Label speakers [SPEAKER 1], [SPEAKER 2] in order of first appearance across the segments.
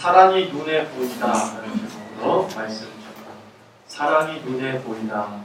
[SPEAKER 1] 사랑이 눈에 보인다라는 제목으로 말씀 줍니다. 사랑이 눈에 보인다.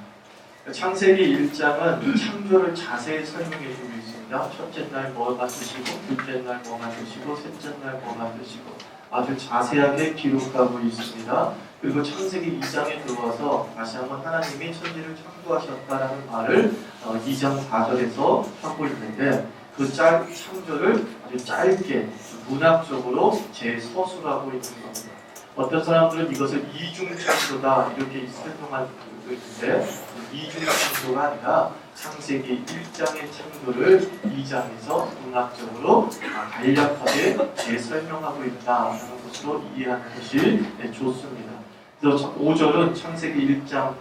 [SPEAKER 1] 창세기 1장은 창조를 자세히 설명해 주고 있습니다. 첫째 날 뭐 만드시고, 둘째 날 뭐 만드시고, 셋째 날 뭐 만드시고 아주 자세하게 기록하고 있습니다. 그리고 창세기 2장에 들어와서 다시 한번 하나님이 천지를 창조하셨다라는 말을 2장 4절에서 하고 있는데 그 창조를 아주 짧게 문학적으로 재서술하고 있는 겁니다. 어떤 사람들은 이것을 이중창조다 이렇게 설명하고 있는데 이중창조가 아니라 창세기 1장의 창조를 2장에서 문학적으로 간략하게 재설명하고 있다는 것으로 이해하는 것이 좋습니다. 그래서 5절은 창세기 1장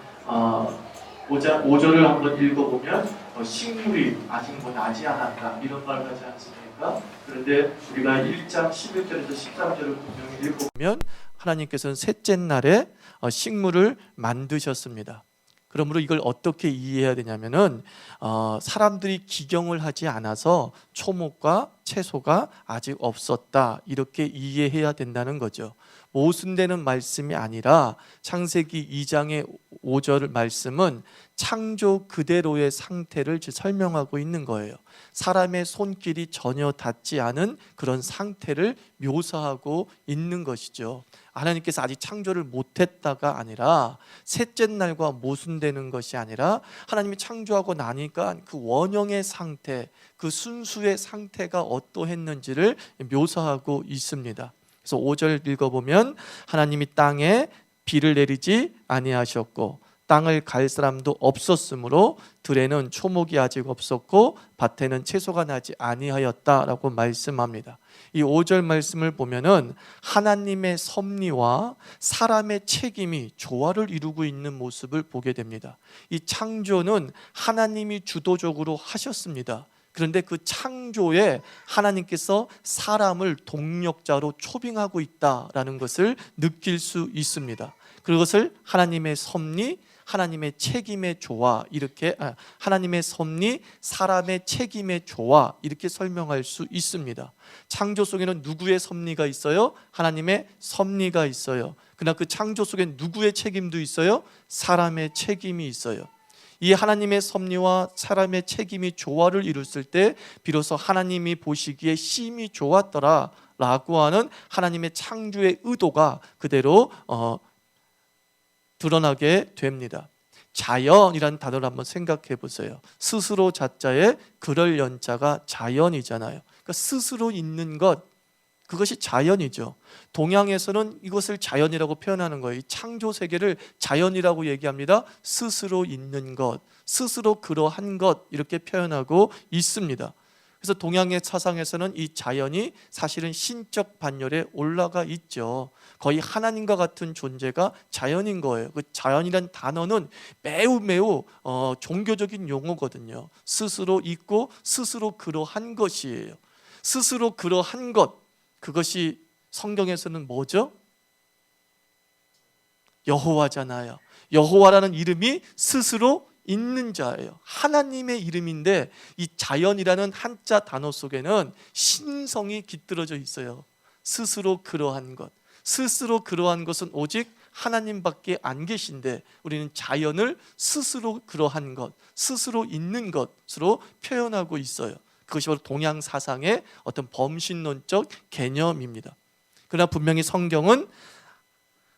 [SPEAKER 1] 5절을 한번 읽어보면 식물이 아직 나지 않았다 이런 말을 하지 않습니까? 그런데 우리가 1장 11절에서 13절을 분명히 읽어보면 하나님께서는 셋째 날에 식물을 만드셨습니다. 그러므로 이걸 어떻게 이해해야 되냐면은 사람들이 기경을 하지 않아서 초목과 채소가 아직 없었다 이렇게 이해해야 된다는 거죠. 모순되는 말씀이 아니라 창세기 2장의 5절 말씀은 창조 그대로의 상태를 설명하고 있는 거예요. 사람의 손길이 전혀 닿지 않은 그런 상태를 묘사하고 있는 것이죠. 하나님께서 아직 창조를 못했다가 아니라 셋째 날과 모순되는 것이 아니라 하나님이 창조하고 나니까 그 원형의 상태, 그 순수의 상태가 어떠했는지를 묘사하고 있습니다. 그래서 5절 읽어보면 하나님이 땅에 비를 내리지 아니하셨고 땅을 갈 사람도 없었으므로 들에는 초목이 아직 없었고 밭에는 채소가 나지 아니하였다라고 말씀합니다. 이 5절 말씀을 보면은 하나님의 섭리와 사람의 책임이 조화를 이루고 있는 모습을 보게 됩니다. 이 창조는 하나님이 주도적으로 하셨습니다. 그런데 그 창조에 하나님께서 사람을 동력자로 초빙하고 있다라는 것을 느낄 수 있습니다. 그것을 하나님의 섭리, 하나님의 책임의 조화 이렇게 하나님의 섭리, 사람의 책임의 조화 이렇게 설명할 수 있습니다. 창조 속에는 누구의 섭리가 있어요? 하나님의 섭리가 있어요. 그러나 그 창조 속에 누구의 책임도 있어요? 사람의 책임이 있어요. 이 하나님의 섭리와 사람의 책임이 조화를 이뤘을 때 비로소 하나님이 보시기에 심히 좋았더라 라고 하는 하나님의 창조의 의도가 그대로 드러나게 됩니다. 자연이라는 단어를 한번 생각해 보세요. 스스로 자자에 그럴 연자가 자연이잖아요. 그러니까 스스로 있는 것, 그것이 자연이죠. 동양에서는 이것을 자연이라고 표현하는 거예요. 이 창조 세계를 자연이라고 얘기합니다. 스스로 있는 것, 스스로 그러한 것 이렇게 표현하고 있습니다. 그래서 동양의 사상에서는 이 자연이 사실은 신적 반열에 올라가 있죠. 거의 하나님과 같은 존재가 자연인 거예요. 그 자연이란 단어는 매우 종교적인 용어거든요. 스스로 있고 스스로 그러한 것이에요. 스스로 그러한 것, 그것이 성경에서는 뭐죠? 여호와잖아요. 여호와라는 이름이 스스로 있는 자예요. 하나님의 이름인데 이 자연이라는 한자 단어 속에는 신성이 깃들어져 있어요. 스스로 그러한 것, 스스로 그러한 것은 오직 하나님밖에 안 계신데 우리는 자연을 스스로 그러한 것, 스스로 있는 것으로 표현하고 있어요. 그것이 바로 동양 사상의 어떤 범신론적 개념입니다. 그러나 분명히 성경은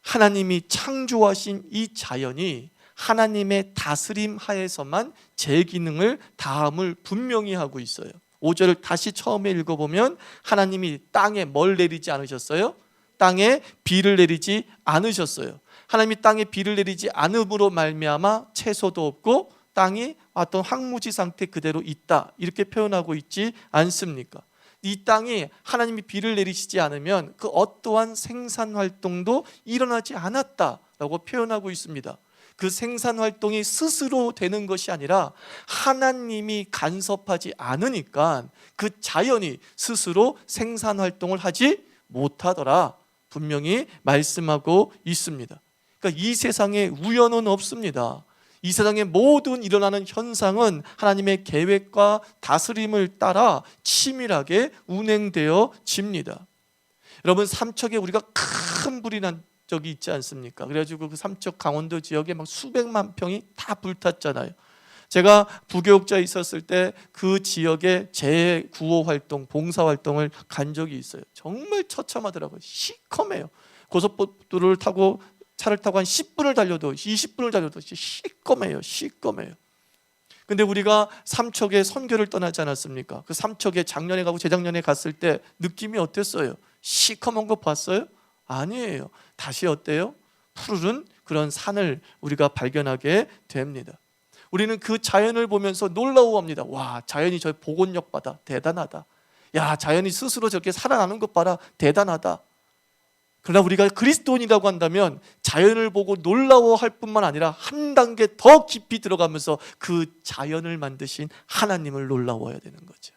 [SPEAKER 1] 하나님이 창조하신 이 자연이 하나님의 다스림 하에서만 제 기능을 다함을 분명히 하고 있어요. 5절을 다시 처음에 읽어보면 하나님이 땅에 뭘 내리지 않으셨어요? 땅에 비를 내리지 않으셨어요. 하나님이 땅에 비를 내리지 않음으로 말미암아 채소도 없고 땅이 어떤 황무지 상태 그대로 있다 이렇게 표현하고 있지 않습니까? 이 땅이 하나님이 비를 내리시지 않으면 그 어떠한 생산 활동도 일어나지 않았다라고 표현하고 있습니다. 그 생산 활동이 스스로 되는 것이 아니라 하나님이 간섭하지 않으니까 그 자연이 스스로 생산 활동을 하지 못하더라 분명히 말씀하고 있습니다. 그러니까 이 세상에 우연은 없습니다. 이 세상의 모든 일어나는 현상은 하나님의 계획과 다스림을 따라 치밀하게 운행되어집니다. 여러분, 삼척에 우리가 큰 불이 난 적이 있지 않습니까? 그래가지고 그 삼척 강원도 지역에 막 수백만 평이 다 불탔잖아요. 제가 부교육자에 있었을 때 그 지역에 재구호 활동, 봉사 활동을 간 적이 있어요. 정말 처참하더라고요. 시커매요. 고속도로를 타고 차를 타고 한 10분을 달려도 20분을 달려도 시꺼매요. 시꺼매요. 근데 우리가 삼척에 선교를 떠나지 않았습니까? 그 삼척에 작년에 가고 재작년에 갔을 때 느낌이 어땠어요? 시커먼 거 봤어요? 아니에요. 다시 어때요? 푸르른 그런 산을 우리가 발견하게 됩니다. 우리는 그 자연을 보면서 놀라워합니다. 와, 자연이 저 복원력 봐라, 대단하다. 야, 자연이 스스로 저렇게 살아나는 것 봐라, 대단하다. 그러나 우리가 그리스도인이라고 한다면 자연을 보고 놀라워할 뿐만 아니라 한 단계 더 깊이 들어가면서 그 자연을 만드신 하나님을 놀라워해야 되는 거죠.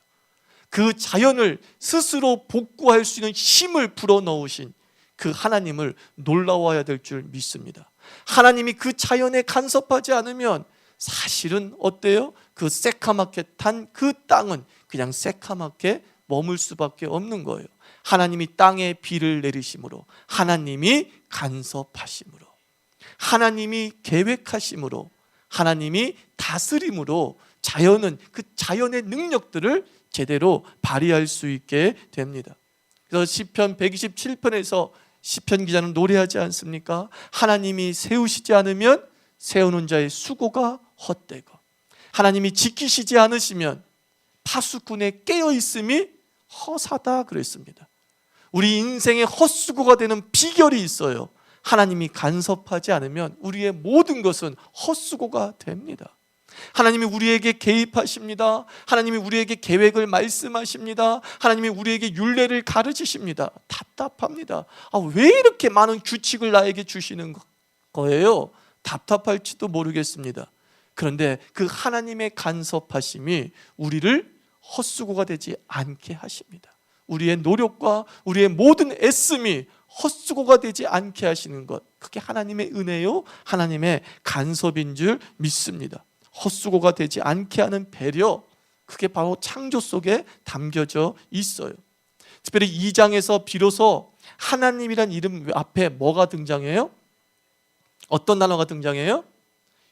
[SPEAKER 1] 그 자연을 스스로 복구할 수 있는 힘을 불어넣으신 그 하나님을 놀라워해야 될 줄 믿습니다. 하나님이 그 자연에 간섭하지 않으면 사실은 어때요? 그 새카맣게 탄 그 땅은 그냥 새카맣게 머물 수밖에 없는 거예요. 하나님이 땅에 비를 내리심으로, 하나님이 간섭하심으로, 하나님이 계획하심으로, 하나님이 다스림으로 자연은 그 자연의 능력들을 제대로 발휘할 수 있게 됩니다. 그래서 시편 127편에서 시편 기자는 노래하지 않습니까? 하나님이 세우시지 않으면 세우는 자의 수고가 헛되고, 하나님이 지키시지 않으시면 파수꾼의 깨어있음이 허사다 그랬습니다. 우리 인생의 헛수고가 되는 비결이 있어요. 하나님이 간섭하지 않으면 우리의 모든 것은 헛수고가 됩니다. 하나님이 우리에게 개입하십니다. 하나님이 우리에게 계획을 말씀하십니다. 하나님이 우리에게 율례를 가르치십니다. 답답합니다. 왜 이렇게 많은 규칙을 나에게 주시는 거예요? 답답할지도 모르겠습니다. 그런데 그 하나님의 간섭하심이 우리를 헛수고가 되지 않게 하십니다. 우리의 노력과 우리의 모든 애씀이 헛수고가 되지 않게 하시는 것, 그게 하나님의 은혜요, 하나님의 간섭인 줄 믿습니다. 헛수고가 되지 않게 하는 배려, 그게 바로 창조 속에 담겨져 있어요. 특별히 2장에서 비로소 하나님이란 이름 앞에 뭐가 등장해요? 어떤 단어가 등장해요?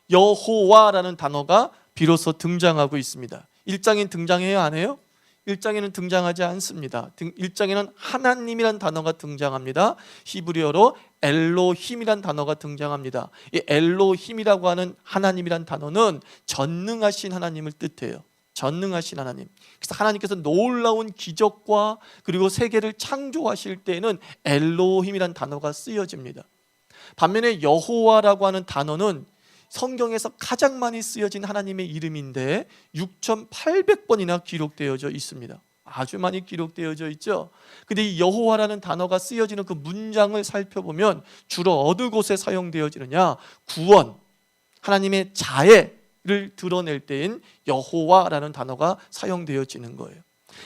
[SPEAKER 1] 여호와라는 단어가 비로소 등장하고 있습니다. 1장엔 등장해요, 안 해요? 1장에는 등장하지 않습니다. 1장에는 하나님이란 단어가 등장합니다. 히브리어로 엘로힘이란 단어가 등장합니다. 이 엘로힘이라고 하는 하나님이란 단어는 전능하신 하나님을 뜻해요. 전능하신 하나님. 그래서 하나님께서 놀라운 기적과 그리고 세계를 창조하실 때에는 엘로힘이란 단어가 쓰여집니다. 반면에 여호와라고 하는 단어는 성경에서 가장 많이 쓰여진 하나님의 이름인데 6,800번이나 기록되어져 있습니다. 아주 많이 기록되어져 있죠. 근데 이 여호와라는 단어가 쓰여지는 그 문장을 살펴보면 주로 어느 곳에 사용되어지느냐? 구원, 하나님의 자애를 드러낼 때인 여호와라는 단어가 사용되어지는 거예요.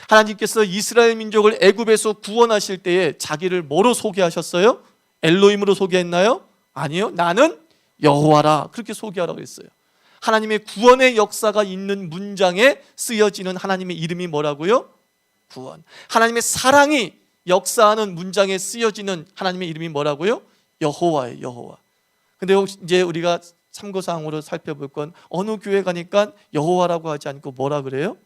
[SPEAKER 1] 하나님께서 이스라엘 민족을 애굽에서 구원하실 때에 자기를 뭐로 소개하셨어요? 엘로힘으로 소개했나요? 아니요. 나는 여호와라, 그렇게 소개하라고 했어요. 하나님의 구원의 역사가 있는 문장에 쓰여지는 하나님의 이름이 뭐라고요? 구원. 하나님의 사랑이 역사하는 문장에 쓰여지는 하나님의 이름이 뭐라고요? 여호와예요. 여호와. 근데 이제 우리가 참고사항으로 살펴볼 건 어느 교회 가니까 여호와라고 하지 않고 뭐라 그래요?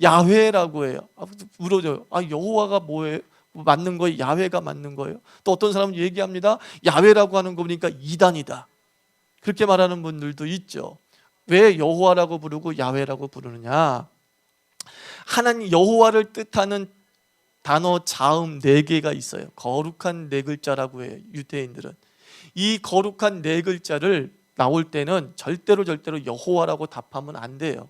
[SPEAKER 1] 야훼라고 해요. 물어줘요. 여호와가 뭐예요? 맞는 거예요? 야훼가 맞는 거예요? 또 어떤 사람은 얘기합니다. 야훼라고 하는 거 보니까 이단이다, 그렇게 말하는 분들도 있죠. 왜 여호와라고 부르고 야훼라고 부르느냐? 하나님 여호와를 뜻하는 단어 자음 4개가 있어요. 거룩한 4글자라고 해요. 유대인들은 이 거룩한 4글자를 나올 때는 절대로 여호와라고 답하면 안 돼요.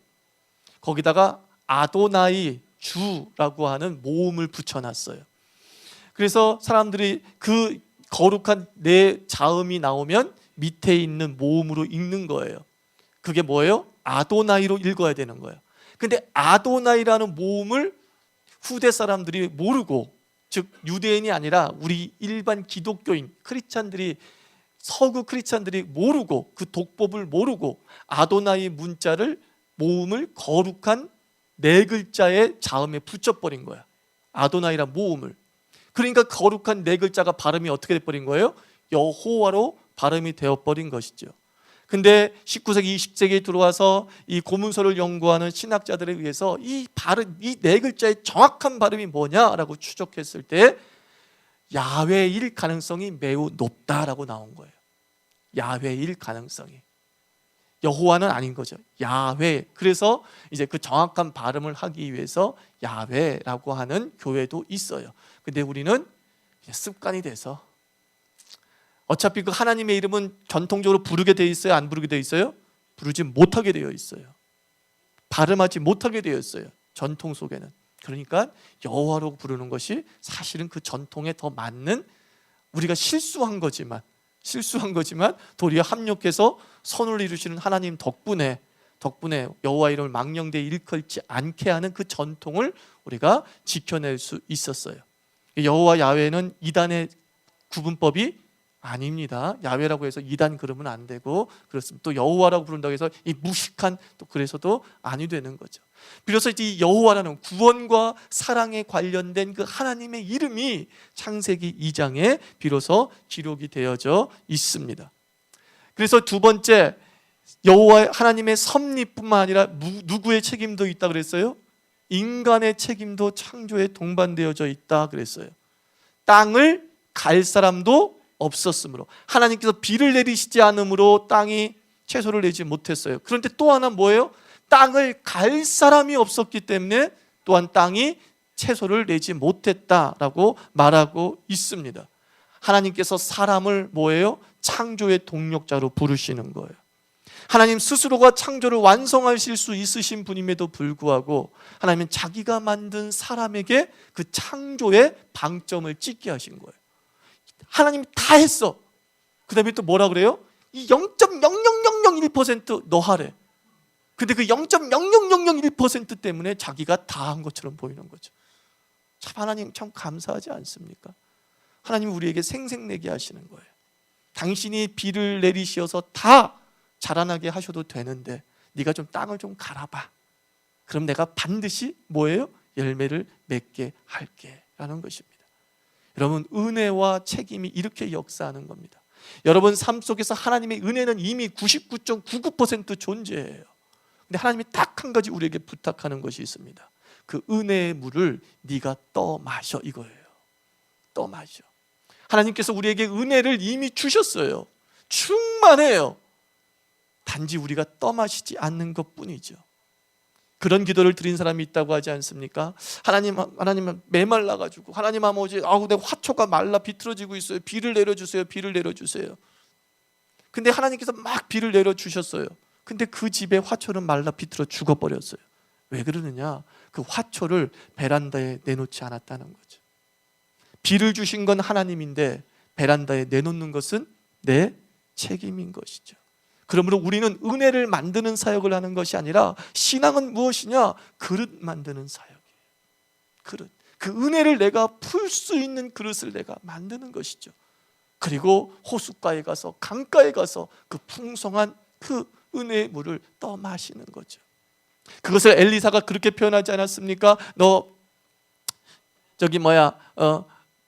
[SPEAKER 1] 거기다가 아도나이, 주라고 하는 모음을 붙여놨어요. 그래서 사람들이 그 거룩한 4 자음이 나오면 밑에 있는 모음으로 읽는 거예요. 그게 뭐예요? 아도나이로 읽어야 되는 거예요. 근데 아도나이라는 모음을 후대 사람들이 모르고, 즉 유대인이 아니라 우리 일반 기독교인 크리스찬들이, 서구 크리스찬들이 모르고, 그 독법을 모르고 아도나이 문자를, 모음을 거룩한 4글자의 자음에 붙여버린 거야. 아도나이란 모음을. 그러니까 거룩한 네 글자가 발음이 어떻게 돼버린 거예요? 여호와로 발음이 되어버린 것이죠. 근데 19세기, 20세기에 들어와서 이 고문서를 연구하는 신학자들에 의해서 이 발음, 이 네 글자의 정확한 발음이 뭐냐라고 추적했을 때 야훼일 가능성이 매우 높다라고 나온 거예요. 야훼일 가능성이. 여호와는 아닌 거죠. 야훼. 그래서 이제 그 정확한 발음을 하기 위해서 야훼라고 하는 교회도 있어요. 근데 우리는 습관이 돼서 어차피 그 하나님의 이름은 전통적으로 부르게 되어 있어요? 안 부르게 되어 있어요? 부르지 못하게 되어 있어요. 발음하지 못하게 되어 있어요. 전통 속에는. 그러니까 여호와로 부르는 것이 사실은 그 전통에 더 맞는, 우리가 실수한 거지만 도리어 합력해서 선을 이루시는 하나님 덕분에 여호와 이름을 망령되이 일컬지 않게 하는 그 전통을 우리가 지켜낼 수 있었어요. 여호와 야훼는 이단의 구분법이 아닙니다. 야훼라고 해서 이단 그러면 안 되고, 그렇습니다. 또 여호와라고 부른다고 해서 이 무식한, 또 그래서도 아니 되는 거죠. 비로소 이 여호와라는 구원과 사랑에 관련된 그 하나님의 이름이 창세기 2장에 비로소 기록이 되어져 있습니다. 그래서 두 번째, 여호와 하나님의 섭리뿐만 아니라 누구의 책임도 있다 그랬어요? 인간의 책임도 창조에 동반되어져 있다 그랬어요. 땅을 갈 사람도 없었으므로, 하나님께서 비를 내리시지 않으므로 땅이 채소를 내지 못했어요. 그런데 또 하나 뭐예요? 땅을 갈 사람이 없었기 때문에 또한 땅이 채소를 내지 못했다라고 말하고 있습니다. 하나님께서 사람을 뭐예요? 창조의 동력자로 부르시는 거예요. 하나님 스스로가 창조를 완성하실 수 있으신 분임에도 불구하고 하나님은 자기가 만든 사람에게 그 창조의 방점을 찍게 하신 거예요. 하나님이 다 했어. 그 다음에 또 뭐라 그래요? 이 0.00001% 너 하래. 근데 그 0.00001% 때문에 자기가 다 한 것처럼 보이는 거죠. 참 하나님 참 감사하지 않습니까? 하나님이 우리에게 생색내게 하시는 거예요. 당신이 비를 내리시어서 다 자라나게 하셔도 되는데 네가 좀 땅을 좀 갈아봐. 그럼 내가 반드시 뭐예요? 열매를 맺게 할게 라는 것입니다. 여러분, 은혜와 책임이 이렇게 역사하는 겁니다. 여러분 삶 속에서 하나님의 은혜는 이미 99.99% 존재해요. 근데 하나님이 딱 한 가지 우리에게 부탁하는 것이 있습니다. 그 은혜의 물을 네가 떠 마셔, 이거예요. 떠 마셔. 하나님께서 우리에게 은혜를 이미 주셨어요. 충만해요. 단지 우리가 떠 마시지 않는 것뿐이죠. 그런 기도를 드린 사람이 있다고 하지 않습니까? 하나님은 메말라가지고, 하나님 아버지, 내 화초가 말라 비틀어지고 있어요. 비를 내려주세요. 비를 내려주세요. 근데 하나님께서 막 비를 내려주셨어요. 근데 그 집에 화초는 말라 비틀어 죽어버렸어요. 왜 그러느냐? 그 화초를 베란다에 내놓지 않았다는 거죠. 비를 주신 건 하나님인데 베란다에 내놓는 것은 내 책임인 것이죠. 그러므로 우리는 은혜를 만드는 사역을 하는 것이 아니라, 신앙은 무엇이냐? 그릇 만드는 사역이에요. 그릇. 그 은혜를 내가 풀 수 있는 그릇을 내가 만드는 것이죠. 그리고 호숫가에 가서, 강가에 가서 그 풍성한 그 은혜의 물을 떠 마시는 거죠. 그것을 엘리사가 그렇게 표현하지 않았습니까? 너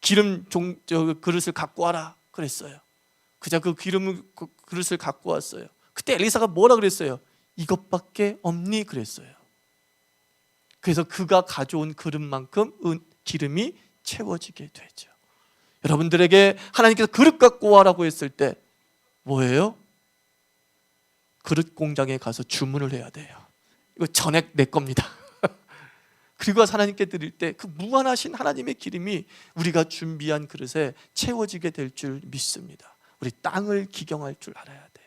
[SPEAKER 1] 기름 그릇을 갖고 와라 그랬어요. 그자 그 그릇을 갖고 왔어요. 그때 엘리사가 뭐라 그랬어요? 이것밖에 없니? 그랬어요. 그래서 그가 가져온 그릇만큼 기름이 채워지게 되죠. 여러분들에게 하나님께서 그릇 갖고 와라고 했을 때 뭐예요? 그릇 공장에 가서 주문을 해야 돼요. 이거 전액 내 겁니다. 그리고 하나님께 드릴 때 그 무한하신 하나님의 기름이 우리가 준비한 그릇에 채워지게 될 줄 믿습니다. 우리 땅을 기경할 줄 알아야 돼요.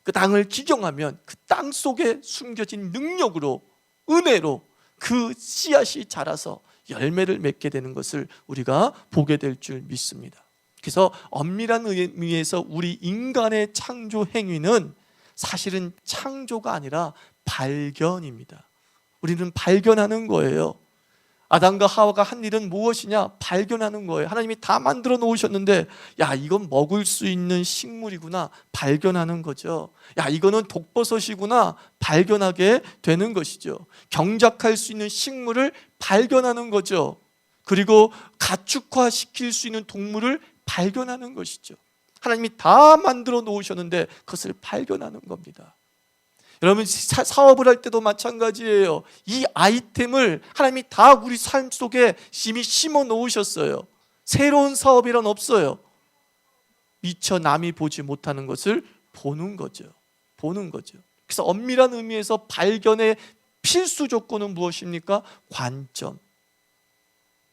[SPEAKER 1] 그 땅을 기경하면 그 땅 속에 숨겨진 능력으로, 은혜로 그 씨앗이 자라서 열매를 맺게 되는 것을 우리가 보게 될 줄 믿습니다. 그래서 엄밀한 의미에서 우리 인간의 창조 행위는 사실은 창조가 아니라 발견입니다. 우리는 발견하는 거예요. 아담과 하와가 한 일은 무엇이냐? 발견하는 거예요. 하나님이 다 만들어 놓으셨는데, 야, 이건 먹을 수 있는 식물이구나, 발견하는 거죠. 야, 이거는 독버섯이구나, 발견하게 되는 것이죠. 경작할 수 있는 식물을 발견하는 거죠. 그리고 가축화시킬 수 있는 동물을 발견하는 것이죠. 하나님이 다 만들어 놓으셨는데 그것을 발견하는 겁니다. 여러분, 사업을 할 때도 마찬가지예요. 이 아이템을 하나님이 다 우리 삶 속에 이미 심어 놓으셨어요. 새로운 사업이란 없어요. 미처 남이 보지 못하는 것을 보는 거죠. 보는 거죠. 그래서 엄밀한 의미에서 발견의 필수 조건은 무엇입니까? 관점.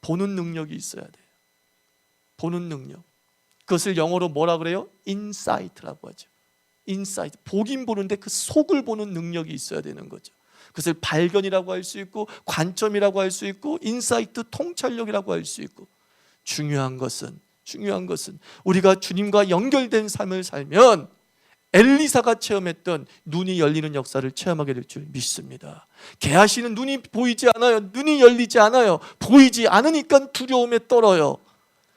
[SPEAKER 1] 보는 능력이 있어야 돼요. 보는 능력. 그것을 영어로 뭐라 그래요? 인사이트라고 하죠. 인사이트. 보긴 보는데 그 속을 보는 능력이 있어야 되는 거죠. 그것을 발견이라고 할 수 있고, 관점이라고 할 수 있고, 인사이트, 통찰력이라고 할 수 있고, 중요한 것은 우리가 주님과 연결된 삶을 살면 엘리사가 체험했던 눈이 열리는 역사를 체험하게 될 줄 믿습니다. 게하시는 눈이 보이지 않아요. 눈이 열리지 않아요. 보이지 않으니까 두려움에 떨어요.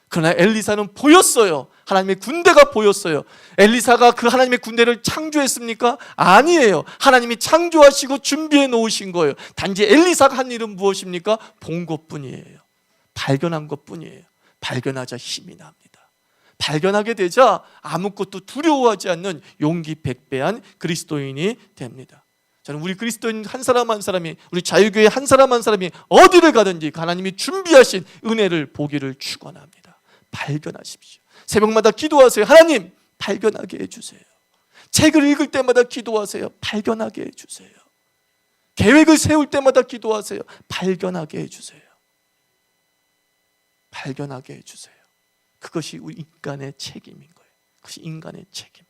[SPEAKER 1] 그러나 엘리사는 보였어요. 하나님의 군대가 보였어요. 엘리사가 그 하나님의 군대를 창조했습니까? 아니에요. 하나님이 창조하시고 준비해 놓으신 거예요. 단지 엘리사가 한 일은 무엇입니까? 본 것뿐이에요. 발견한 것뿐이에요. 발견하자 힘이 납니다. 발견하게 되자 아무것도 두려워하지 않는 용기 백배한 그리스도인이 됩니다. 저는 우리 그리스도인 한 사람 한 사람이, 우리 자유교회 한 사람 한 사람이 어디를 가든지 하나님이 준비하신 은혜를 보기를 축원합니다. 발견하십시오. 새벽마다 기도하세요. 하나님, 발견하게 해주세요. 책을 읽을 때마다 기도하세요. 발견하게 해주세요. 계획을 세울 때마다 기도하세요. 발견하게 해주세요. 발견하게 해주세요. 그것이 우리 인간의 책임인 거예요. 그것이 인간의 책임.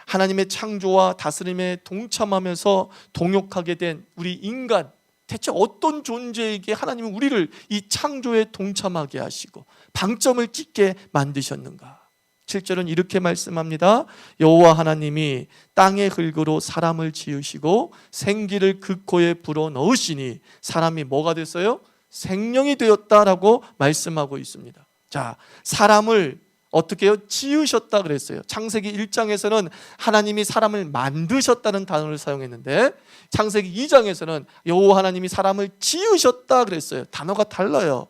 [SPEAKER 1] 하나님의 창조와 다스림에 동참하면서 동역하게 된 우리 인간, 대체 어떤 존재에게 하나님은 우리를 이 창조에 동참하게 하시고 방점을 찍게 만드셨는가? 7절은 이렇게 말씀합니다. 여호와 하나님이 땅의 흙으로 사람을 지으시고 생기를 그 코에 불어넣으시니 사람이 뭐가 됐어요? 생명이 되었다라고 말씀하고 있습니다. 자, 사람을 어떻게 해요? 지으셨다 그랬어요. 창세기 1장에서는 하나님이 사람을 만드셨다는 단어를 사용했는데 창세기 2장에서는 여호와 하나님이 사람을 지으셨다 그랬어요. 단어가 달라요.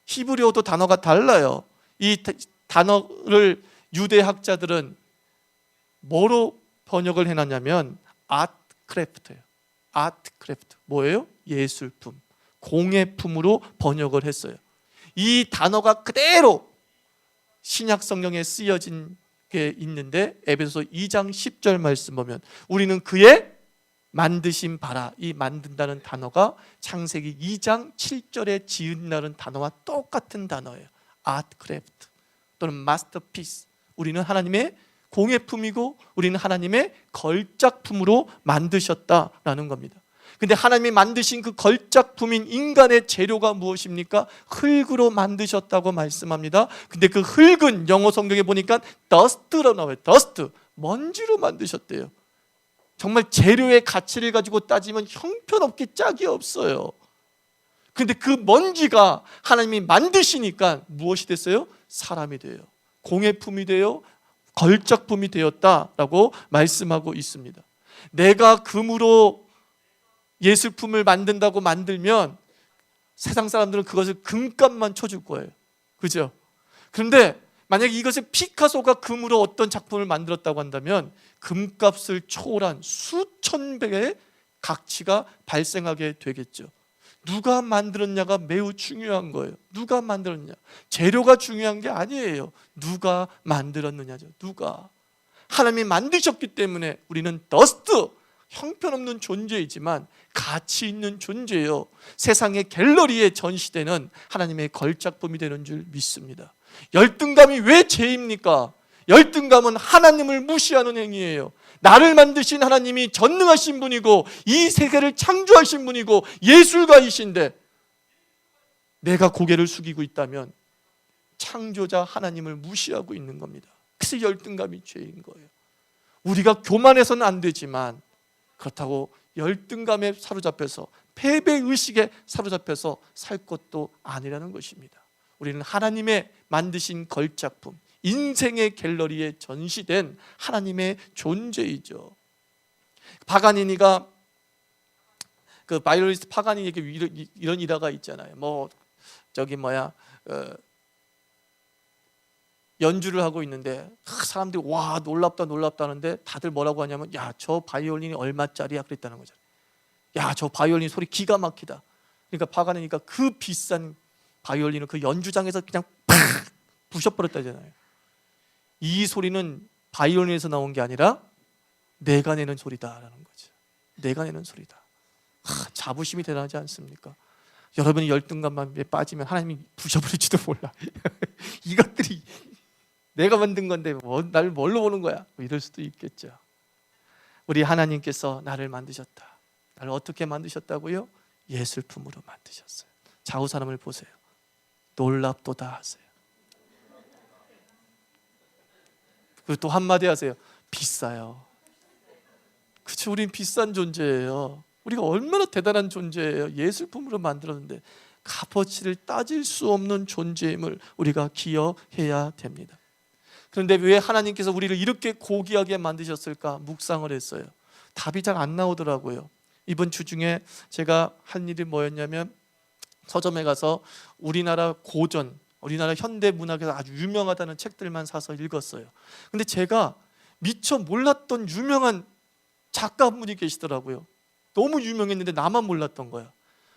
[SPEAKER 1] 히브리어도 단어가 달라요. 이 단어를 유대 학자들은 뭐로 번역을 해놨냐면 아트크래프트예요. 아트크래프트. 뭐예요? 예술품, 공예품으로 번역을 했어요. 이 단어가 그대로 신약 성경에 쓰여진 게 있는데 에베소서 2장 10절 말씀 보면 우리는 그의 만드신 바라, 이 만든다는 단어가 창세기 2장 7절에 지은다는 단어와 똑같은 단어예요. 아트크래프트 또는 마스터피스. 우리는 하나님의 공예품이고 우리는 하나님의 걸작품으로 만드셨다라는 겁니다. 근데 하나님이 만드신 그 걸작품인 인간의 재료가 무엇입니까? 흙으로 만드셨다고 말씀합니다. 근데 그 흙은 영어 성경에 보니까 dust라고 나와요. dust, 먼지로 만드셨대요. 정말 재료의 가치를 가지고 따지면 형편없게 짝이 없어요. 근데 그 먼지가 하나님이 만드시니까 무엇이 됐어요? 사람이 돼요. 공예품이 돼요. 걸작품이 되었다라고 말씀하고 있습니다. 내가 금으로 예술품을 만든다고 만들면 세상 사람들은 그것을 금값만 쳐줄 거예요. 그죠? 그런데 만약에 이것을 피카소가 금으로 어떤 작품을 만들었다고 한다면 금값을 초월한 수천 배의 가치가 발생하게 되겠죠. 누가 만들었냐가 매우 중요한 거예요. 누가 만들었냐. 재료가 중요한 게 아니에요. 누가 만들었느냐죠. 누가. 하나님이 만드셨기 때문에 우리는 더스트, 형편없는 존재이지만 가치 있는 존재예요. 세상의 갤러리에 전시되는 하나님의 걸작품이 되는 줄 믿습니다. 열등감이 왜 죄입니까? 열등감은 하나님을 무시하는 행위예요. 나를 만드신 하나님이 전능하신 분이고 이 세계를 창조하신 분이고 예술가이신데 내가 고개를 숙이고 있다면 창조자 하나님을 무시하고 있는 겁니다. 그래서 열등감이 죄인 거예요. 우리가 교만해서는 안 되지만 그렇다고 열등감에 사로잡혀서 패배의식에 사로잡혀서 살 것도 아니라는 것입니다. 우리는 하나님의 만드신 걸작품, 인생의 갤러리에 전시된 하나님의 존재이죠. 파가니니가 그 바이올리스트 파가니에게 이런 일화가 있잖아요. 뭐 연주를 하고 있는데 사람들이 와 놀랍다 하는데 다들 뭐라고 하냐면 야 저 바이올린이 얼마짜리야 그랬다는 거죠. 야 저 바이올린 소리 기가 막히다. 그러니까 파가니니까 그 비싼 바이올린을 그 연주장에서 그냥 팍 부셔버렸다잖아요. 이 소리는 바이올린에서 나온 게 아니라 내가 내는 소리다라는 거죠. 내가 내는 소리다. 자부심이 대단하지 않습니까? 여러분이 열등감에 빠지면 하나님이 부셔버릴지도 몰라. 이것들이 내가 만든 건데 나를 뭘로 보는 거야? 이럴 수도 있겠죠. 우리 하나님께서 나를 만드셨다. 나를 어떻게 만드셨다고요? 예술품으로 만드셨어요. 좌우 사람을 보세요. 놀랍도다 하세요. 그리고 또 한마디 하세요. 비싸요. 그쵸, 우린 비싼 존재예요. 우리가 얼마나 대단한 존재예요. 예술품으로 만들었는데 값어치를 따질 수 없는 존재임을 우리가 기억해야 됩니다. 그런데 왜 하나님께서 우리를 이렇게 고귀하게 만드셨을까 묵상을 했어요. 답이 잘 안 나오더라고요. 이번 주 중에 제가 한 일이 뭐였냐면 서점에 가서 우리나라 고전, 우리나라 현대 문학에서 아주 유명하다는 책들만 사서 읽었어요. 근데 제가 미처 몰랐던 유명한 작가분이 계시더라고요. 너무 유명했는데 나만 몰랐던 거야.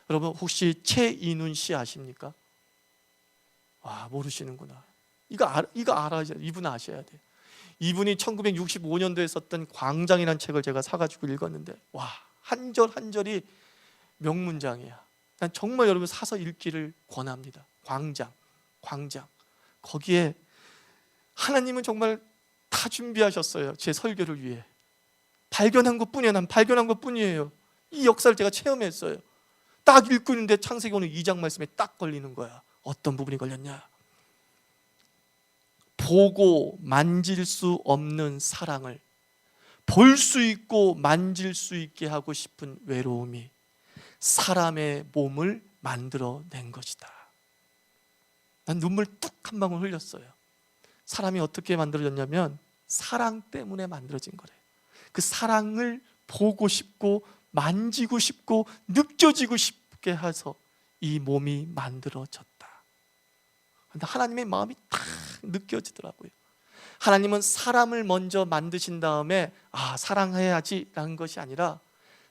[SPEAKER 1] 여러분 혹시 최인훈 씨 아십니까? 와, 모르시는구나. 이거 알아야, 이분 아셔야 돼요. 이분이 1965년도에 썼던 광장이라는 책을 제가 사가지고 읽었는데 와, 한 절 한 절이 명문장이야. 난 정말 여러분 사서 읽기를 권합니다. 광장. 거기에 하나님은 정말 다 준비하셨어요. 제 설교를 위해. 발견한 것뿐이에요. 이 역사를 제가 체험했어요. 딱 읽고 있는데 창세기 오늘 2장 말씀에 딱 걸리는 거야. 어떤 부분이 걸렸냐? 보고 만질 수 없는 사랑을 볼 수 있고 만질 수 있게 하고 싶은 외로움이 사람의 몸을 만들어낸 것이다. 난 눈물 뚝 한 방울 흘렸어요. 사람이 어떻게 만들어졌냐면 사랑 때문에 만들어진 거래요. 그 사랑을 보고 싶고 만지고 싶고 느껴지고 싶게 해서 이 몸이 만들어졌다. 근데 하나님의 마음이 딱 느껴지더라고요. 하나님은 사람을 먼저 만드신 다음에 사랑해야지 라는 것이 아니라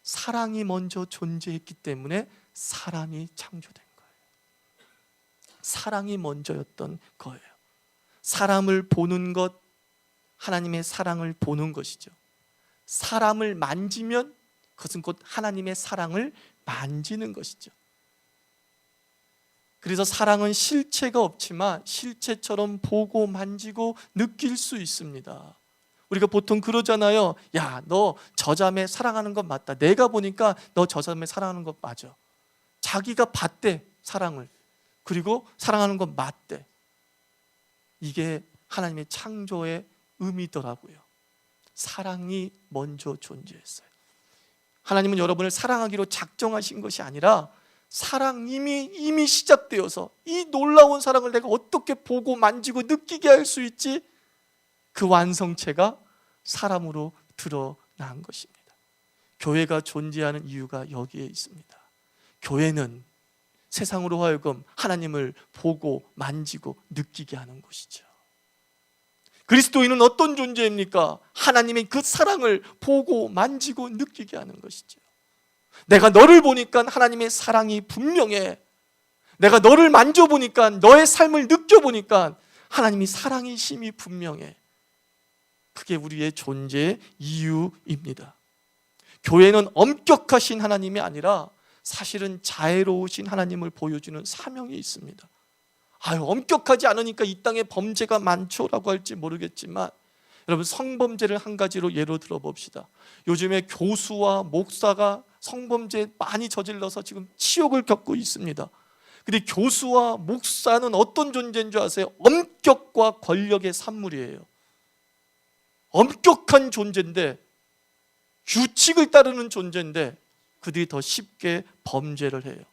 [SPEAKER 1] 사랑이 먼저 존재했기 때문에 사람이 창조된 거예요. 사랑이 먼저였던 거예요. 사람을 보는 것, 하나님의 사랑을 보는 것이죠. 사람을 만지면 그것은 곧 하나님의 사랑을 만지는 것이죠. 그래서 사랑은 실체가 없지만 실체처럼 보고 만지고 느낄 수 있습니다. 우리가 보통 그러잖아요. 야, 너 저 자매 사랑하는 것 맞다. 내가 보니까 너 저 자매 사랑하는 것 맞아. 자기가 봤대, 사랑을. 그리고 사랑하는 것 맞대. 이게 하나님의 창조의 의미더라고요. 사랑이 먼저 존재했어요. 하나님은 여러분을 사랑하기로 작정하신 것이 아니라 이미 시작되어서 이 놀라운 사랑을 내가 어떻게 보고 만지고 느끼게 할 수 있지? 그 완성체가 사람으로 드러난 것입니다. 교회가 존재하는 이유가 여기에 있습니다. 교회는 세상으로 하여금 하나님을 보고 만지고 느끼게 하는 것이죠. 그리스도인은 어떤 존재입니까? 하나님의 그 사랑을 보고 만지고 느끼게 하는 것이죠. 내가 너를 보니까 하나님의 사랑이 분명해. 내가 너를 만져보니까, 너의 삶을 느껴보니까 하나님이 사랑이심이 분명해. 그게 우리의 존재의 이유입니다. 교회는 엄격하신 하나님이 아니라 사실은 자애로우신 하나님을 보여주는 사명이 있습니다. 엄격하지 않으니까 이 땅에 범죄가 많죠라고 할지 모르겠지만 여러분, 성범죄를 한 가지로 예로 들어봅시다. 요즘에 교수와 목사가 성범죄 많이 저질러서 지금 치욕을 겪고 있습니다. 근데 교수와 목사는 어떤 존재인 줄 아세요? 엄격과 권력의 산물이에요. 엄격한 존재인데, 규칙을 따르는 존재인데 그들이 더 쉽게 범죄를 해요.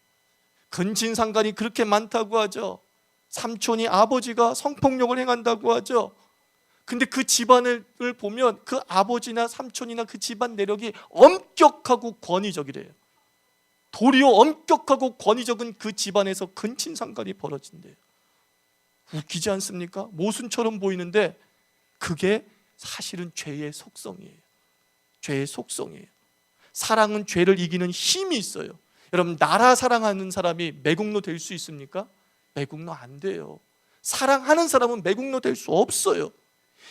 [SPEAKER 1] 근친상간이 그렇게 많다고 하죠. 삼촌이 아버지가 성폭력을 행한다고 하죠. 근데 그 집안을 보면 그 아버지나 삼촌이나 그 집안 내력이 엄격하고 권위적이래요. 도리어 엄격하고 권위적인 그 집안에서 근친상간이 벌어진대요. 웃기지 않습니까? 모순처럼 보이는데 그게 사실은 죄의 속성이에요. 죄의 속성이에요. 사랑은 죄를 이기는 힘이 있어요. 여러분, 나라 사랑하는 사람이 매국노 될 수 있습니까? 매국노 안 돼요. 사랑하는 사람은 매국노 될 수 없어요.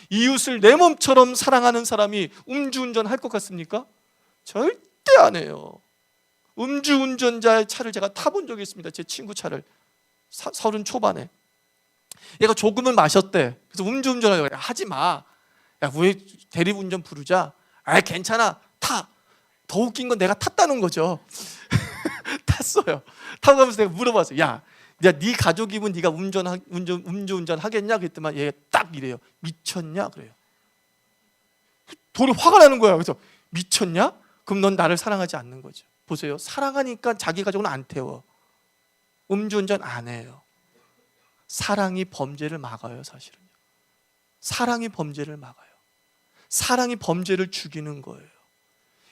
[SPEAKER 1] 이웃을 내 몸처럼 사랑하는 사람이 음주운전 할 것 같습니까? 절대 안 해요. 음주운전자의 차를 제가 타본 적이 있습니다. 제 친구 차를. 30 초반에 얘가 조금은 마셨대. 그래서 음주운전을 하지 마. 야, 우리 대리운전 부르자. 아, 괜찮아. 타. 더 웃긴 건 내가 탔다는 거죠. 탔어요. 타고 가면서 내가 물어봤어요. 야, 네 가족이면 네가 음주운전 하겠냐? 그랬더니 얘가 딱 이래요. 미쳤냐? 그래요. 도리 화가 나는 거야. 그래서 미쳤냐? 그럼 넌 나를 사랑하지 않는 거죠. 보세요. 사랑하니까 자기 가족은 안 태워. 음주운전 안 해요. 사랑이 범죄를 막아요. 사실은요. 사랑이 범죄를 막아요. 사랑이 범죄를 죽이는 거예요.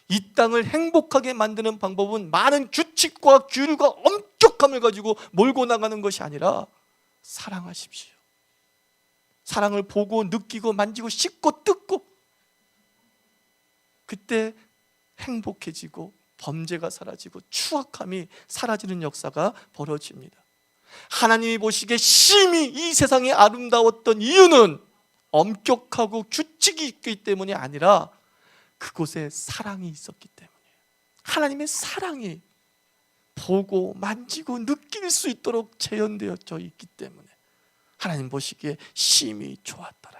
[SPEAKER 1] 이 땅을 행복하게 만드는 방법은 많은 규칙과 규율과 엄격함을 가지고 몰고 나가는 것이 아니라 사랑하십시오. 사랑을 보고 느끼고 만지고 씹고 뜯고, 그때 행복해지고 범죄가 사라지고 추악함이 사라지는 역사가 벌어집니다. 하나님이 보시기에 심히 이 세상이 아름다웠던 이유는 엄격하고 규칙이 있기 때문이 아니라 그곳에 사랑이 있었기 때문이에요. 하나님의 사랑이 보고 만지고 느낄 수 있도록 재현되어져 있기 때문에 하나님 보시기에 심히 좋았더라.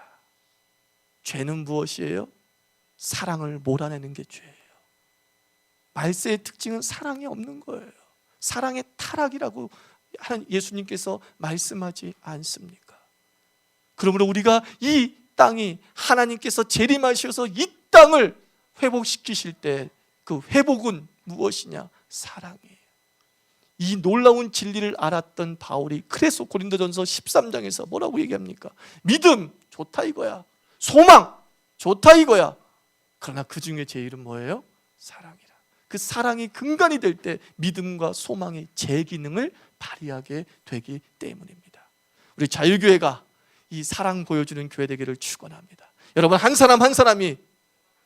[SPEAKER 1] 죄는 무엇이에요? 사랑을 몰아내는 게 죄예요. 말세의 특징은 사랑이 없는 거예요. 사랑의 타락이라고 예수님께서 말씀하지 않습니까? 그러므로 우리가 이 땅이 하나님께서 재림하셔서 이 땅을 회복시키실 때 그 회복은 무엇이냐? 사랑이에요. 이 놀라운 진리를 알았던 바울이 그래서 고린도전서 13장에서 뭐라고 얘기합니까? 믿음 좋다 이거야. 소망 좋다 이거야. 그러나 그 중에 제일은 뭐예요? 사랑이라. 그 사랑이 근간이 될 때 믿음과 소망의 제기능을 발휘하게 되기 때문입니다. 우리 자유교회가 이 사랑 보여주는 교회 되기를 축원합니다. 여러분, 한 사람 한 사람이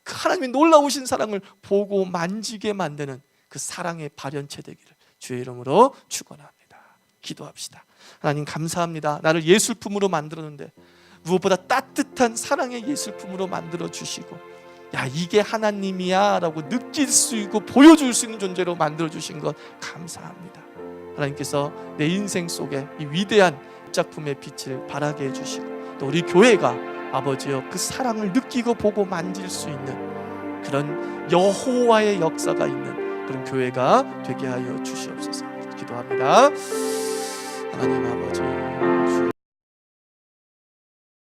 [SPEAKER 1] 그 하나님의 놀라우신 사랑을 보고 만지게 만드는 그 사랑의 발현체 되기를 주의 이름으로 축원합니다. 기도합시다. 하나님 감사합니다. 나를 예술품으로 만들었는데 무엇보다 따뜻한 사랑의 예술품으로 만들어 주시고, 야, 이게 하나님이야 라고 느낄 수 있고 보여줄 수 있는 존재로 만들어 주신 것 감사합니다. 하나님께서 내 인생 속에 이 위대한 작품의 빛을 발하게 해주시고, 또 우리 교회가 아버지여 그 사랑을 느끼고 보고 만질 수 있는 그런 여호와의 역사가 있는 그런 교회가 되게 하여 주시옵소서. 기도합니다. 하나님 아버지,